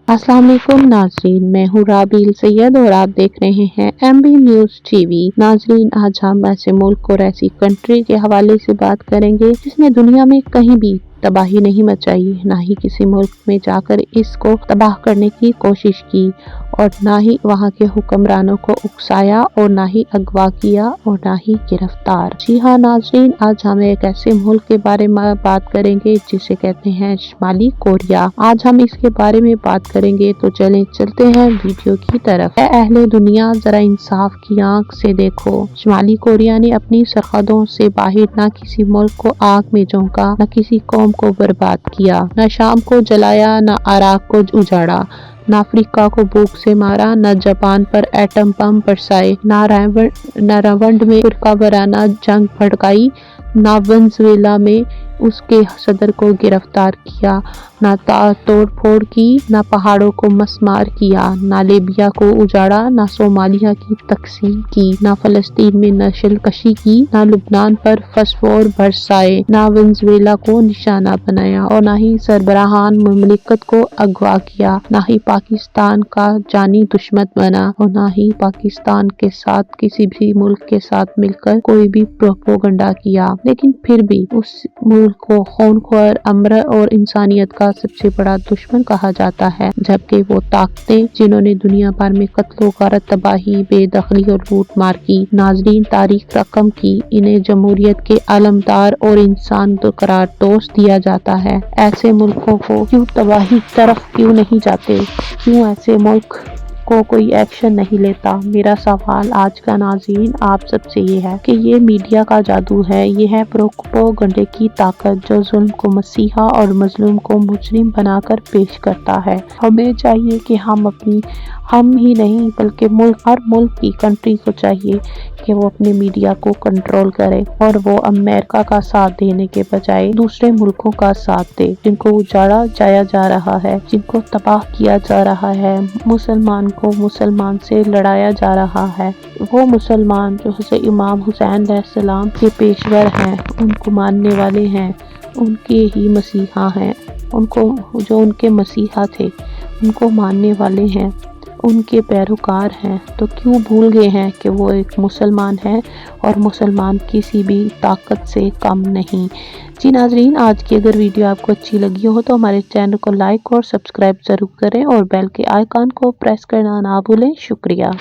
अस्सलाम वालेकुम नाजरीन, मैं हूँ राबील सैयद और आप देख रहे हैं MB न्यूज़ टीवी। नाजरीन, आज हम ऐसे मुल्क और ऐसी कंट्री के हवाले से बात करेंगे जिसने दुनिया में कहीं भी तबाही नहीं मचाई, ना ही किसी मुल्क में जाकर इसको तबाह करने की कोशिश की और ना ही वहाँ के हुक्मरानों को उकसाया और ना ही अगवा किया और ना ही गिरफ्तार। जी हाँ नाजरीन, आज हम एक ऐसे मुल्क के बारे में बात करेंगे जिसे कहते हैं शुमाली कोरिया। आज हम इसके बारे में बात करेंगे, तो चलते हैं वीडियो की तरफ। अहले दुनिया, जरा इंसाफ की आंख से देखो। शुमाली कोरिया ने अपनी सरहदों से बाहर ना किसी मुल्क को आग में झोंका, न किसी कौम को बर्बाद किया, न शाम को जलाया, न इराक को उजाड़ा, न अफ्रीका को भूख से मारा, न जापान पर एटम बम बरसाए, न रवंड में फिरका वाराना जंग भड़काई, न वेनेजुएला में उसके सदर को गिरफ्तार किया, न तोड़ फोड़ की, न पहाड़ों को मसमार किया, न लीबिया को उजाड़ा, न सोमालिया की तकसीम की, न फलस्तीन में नस्ल कशी की, न लुबनान पर फस्फोर बरसाए, न वेनेजुएला को निशाना बनाया और न ही सरबराहान मुमलिकत को अगवा किया, न ही पाकिस्तान का जानी दुश्मन बना और न ही पाकिस्तान के साथ किसी भी मुल्क के साथ मिलकर कोई भी प्रोपेगेंडा किया। लेकिन फिर भी उस मुल्क को खूनख्वार, अमर और इंसानियत का सबसे बड़ा दुश्मन कहा जाता है, जबकि वो ताकतें जिन्होंने दुनिया भर में कत्लो गारत, तबाही, बेदखली और लूट मार की। नाजरीन, तारीख रकम की इन्हें जमहूरियत के आलमदार और इंसान करार दोस्त दिया जाता है। ऐसे मुल्कों को क्यों तबाही की तरफ क्यों नहीं जाते? क्यों ऐसे मुल्क को कोई एक्शन नहीं लेता? मेरा सवाल आज का नाज़रीन आप सबसे ये है कि ये मीडिया का जादू है, ये है प्रोपेगेंडे की ताकत जो जुल्म को मसीहा और मजलूम को मुजरिम बनाकर पेश करता है। हमें चाहिए कि हम ही नहीं बल्कि हर मुल्क की कंट्री को चाहिए कि वो अपने मीडिया को कंट्रोल करे और वो अमेरिका का साथ देने के बजाय दूसरे मुल्कों का साथ दे जिनको उजाड़ा जाया जा रहा है, जिनको तबाह किया जा रहा है, मुसलमान को मुसलमान से लड़ाया जा रहा है। वो मुसलमान जो इमाम हुसैन अलैहिस्सलाम के पेशवर हैं, उनको मानने वाले हैं, उनके ही मसीहा हैं, उनको जो उनके मसीहा थे उनको मानने वाले हैं, उनके पैरोकार हैं, तो क्यों भूल गए हैं कि वो एक मुसलमान है और मुसलमान किसी भी ताकत से कम नहीं। जी नाजरीन, आज की अगर वीडियो आपको अच्छी लगी हो तो हमारे चैनल को लाइक और सब्सक्राइब ज़रूर करें और बेल के आइकन को प्रेस करना ना भूलें। शुक्रिया।